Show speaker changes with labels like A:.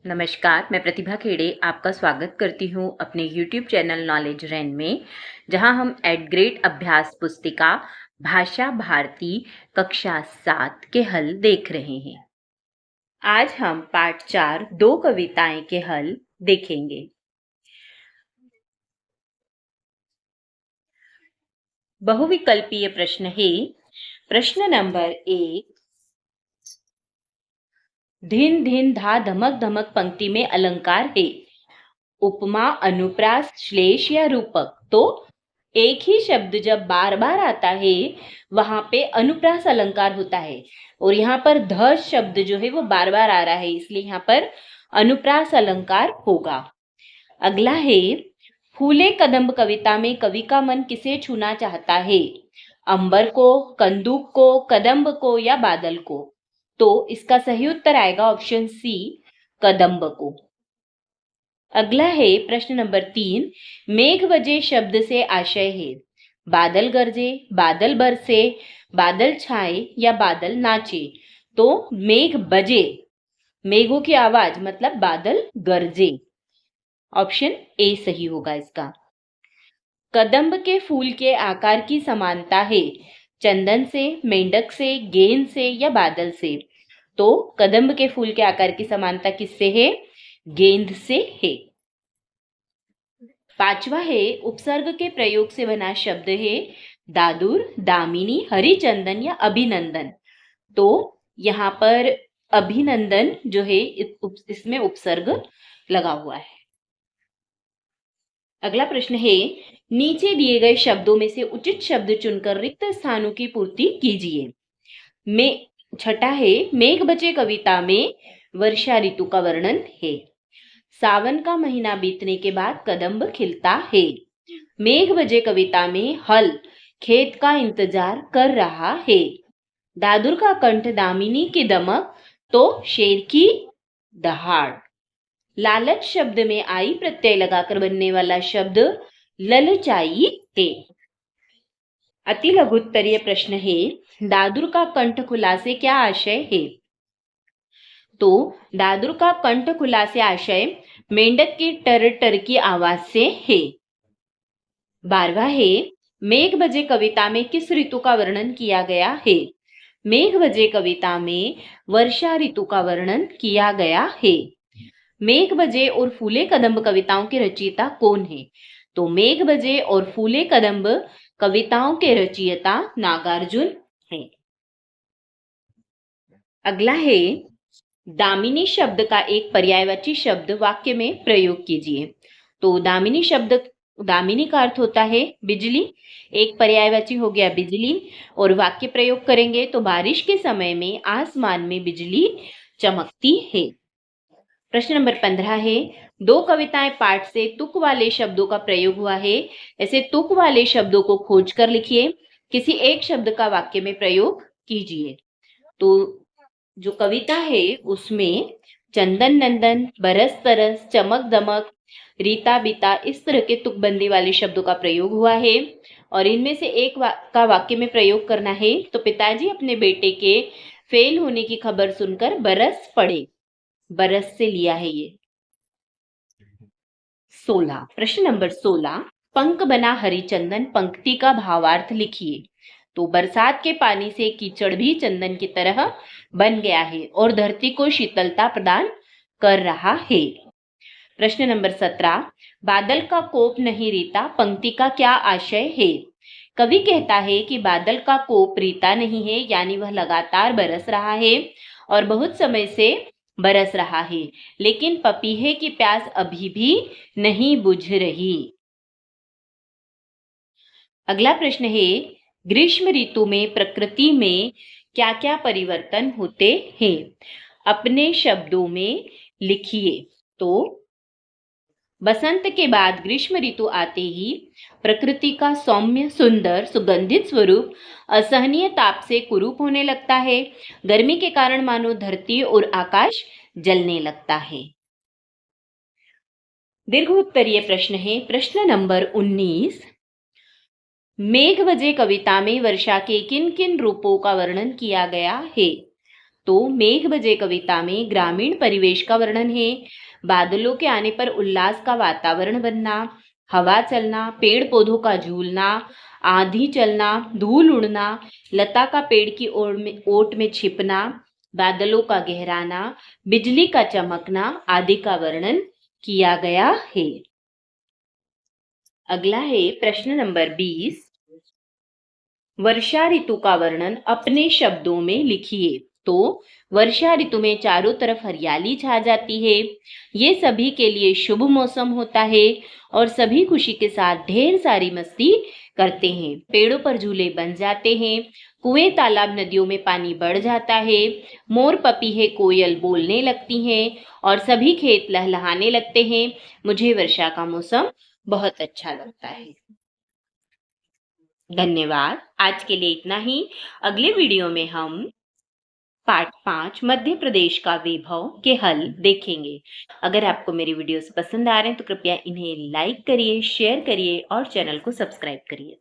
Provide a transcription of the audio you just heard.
A: नमस्कार, मैं प्रतिभा खेड़े आपका स्वागत करती हूँ अपने YouTube चैनल नॉलेज रैन में, जहाँ हम एट ग्रेड अभ्यास पुस्तिका भाषा भारती कक्षा 7 के हल देख रहे हैं। आज हम पाठ 4 दो कविताएं के हल देखेंगे। बहुविकल्पीय प्रश्न है। प्रश्न नंबर 1, धिन धिन धा धमक धमक पंक्ति में अलंकार है। उपमा, अनुप्रास, श्लेष या रूपक। तो एक ही शब्द जब बार बार आता है वहां पे अनुप्रास अलंकार होता है, और यहाँ पर ध शब्द जो है वो बार बार आ रहा है, इसलिए यहाँ पर अनुप्रास अलंकार होगा। अगला है, फूले कदम्ब कविता में कवि का मन किसे छूना चाहता है? अंबर को, कंदूक को, कदम्ब को या बादल को? तो इसका सही उत्तर आएगा ऑप्शन सी, कदम्ब को। अगला है प्रश्न नंबर 3, मेघ बजे शब्द से आशय है। बादल गरजे, बादल बरसे, बादल छाए या बादल नाचे। तो मेघ बजे, मेघों की आवाज मतलब बादल गरजे। ऑप्शन ए सही होगा इसका। कदम्ब के फूल के आकार की समानता है। चंदन से, मेंढक से, गेंद से या बादल से? तो कदम्ब के फूल के आकार की समानता किससे है? गेंद से है। पांचवा है, उपसर्ग के प्रयोग से बना शब्द है। दादुर, दामिनी, हरिचंदन या अभिनंदन। तो यहाँ पर अभिनंदन जो है इसमें उपसर्ग लगा हुआ है। अगला प्रश्न है, नीचे दिए गए शब्दों में से उचित शब्द चुनकर रिक्त स्थानों की पूर्ति कीजिए। में छठा है, मेघ बचे कविता में वर्षा ऋतु का वर्णन है। सावन का महीना बीतने के बाद कदम्ब खिलता है। मेघ बजे कविता में हल खेत का इंतजार कर रहा है। दादुर का कंठ दामिनी की दमक, तो शेर की दहाड़। लालच शब्द में आई प्रत्यय लगाकर बनने वाला शब्द ललचाई है। अति लघुत्तरीय प्रश्न है, दादुर का कंठ खुला से क्या आशय है? तो दादुर का कंठ खुला से आशय मेंढक की टर टर की आवाज से है। 12वां है, मेघ बजे कविता में किस ऋतु का वर्णन किया गया है? मेघ बजे कविता में वर्षा ऋतु का वर्णन किया गया है। मेघ बजे और फूले कदम्ब कविताओं के रचयिता कौन है? तो मेघ बजे और फूले कदम्ब कविताओं के रचयिता नागार्जुन है। अगला है, दामिनी शब्द का एक पर्यायवाची शब्द वाक्य में प्रयोग कीजिए। तो दामिनी का अर्थ होता है बिजली, एक पर्यायवाची हो गया बिजली, और वाक्य प्रयोग करेंगे तो बारिश के समय में आसमान में बिजली चमकती है। प्रश्न नंबर 15 है, दो कविताएं पाठ से तुक वाले शब्दों का प्रयोग हुआ है। ऐसे तुक वाले शब्दों को खोजकर लिखिए, किसी एक शब्द का वाक्य में प्रयोग कीजिए। तो जो कविता है उसमें चंदन नंदन, बरस तरस, चमक दमक, रीता बीता, इस तरह के तुकबंदी वाले शब्दों का प्रयोग हुआ है, और इनमें से एक का वाक्य में प्रयोग करना है। तो पिताजी अपने बेटे के फेल होने की खबर सुनकर बरस पड़े। बरस से लिया है ये। 16, प्रश्न नंबर 16, पंख बना हरिचंदन पंक्ति का भावार्थ लिखिए। तो बरसात के पानी से कीचड़ भी चंदन की तरह बन गया है और धरती को शीतलता प्रदान कर रहा है। प्रश्न नंबर 17, बादल का कोप नहीं रीता पंक्ति का क्या आशय है? कवि कहता है कि बादल का कोप रीता नहीं है, यानी वह लगातार बरस रहा है और बहुत समय से बरस रहा है, लेकिन पपीहे की प्यास अभी भी नहीं बुझ रही। अगला प्रश्न है, ग्रीष्म ऋतु में प्रकृति में क्या क्या परिवर्तन होते हैं? अपने शब्दों में लिखिए। तो बसंत के बाद ग्रीष्म ऋतु आते ही प्रकृति का सौम्य, सुंदर, सुगंधित स्वरूप असहनीय ताप से कुरूप होने लगता है। गर्मी के कारण मानो धरती और आकाश जलने लगता है। दीर्घ उत्तरीय प्रश्न है प्रश्न नंबर 19, मेघ बजे कविता में वर्षा के किन किन रूपों का वर्णन किया गया है? तो मेघ बजे कविता में ग्रामीण परिवेश का वर्णन है। बादलों के आने पर उल्लास का वातावरण बनना, हवा चलना, पेड़ पौधों का झूलना, आंधी चलना, धूल उड़ना, लता का पेड़ की ओट में छिपना, बादलों का गहराना, बिजली का चमकना आदि का वर्णन किया गया है। अगला है प्रश्न नंबर 20। वर्षा ऋतु का वर्णन अपने शब्दों में लिखिए। तो वर्षा ऋतु में चारों तरफ हरियाली छा जाती है। ये सभी के लिए शुभ मौसम होता है और सभी खुशी के साथ ढेर सारी मस्ती करते हैं। पेड़ों पर झूले बन जाते हैं, कुएं तालाब नदियों में पानी बढ़ जाता है, मोर पपीहे कोयल बोलने लगती हैं और सभी खेत लहलहाने लगते हैं। मुझे वर्षा का मौसम बहुत अच्छा लगता है। धन्यवाद। आज के लिए इतना ही। अगले वीडियो में हम पार्ट 5 मध्य प्रदेश का वैभव के हल देखेंगे। अगर आपको मेरी वीडियोस पसंद आ रहे हैं तो कृपया इन्हें लाइक करिए, शेयर करिए और चैनल को सब्सक्राइब करिए।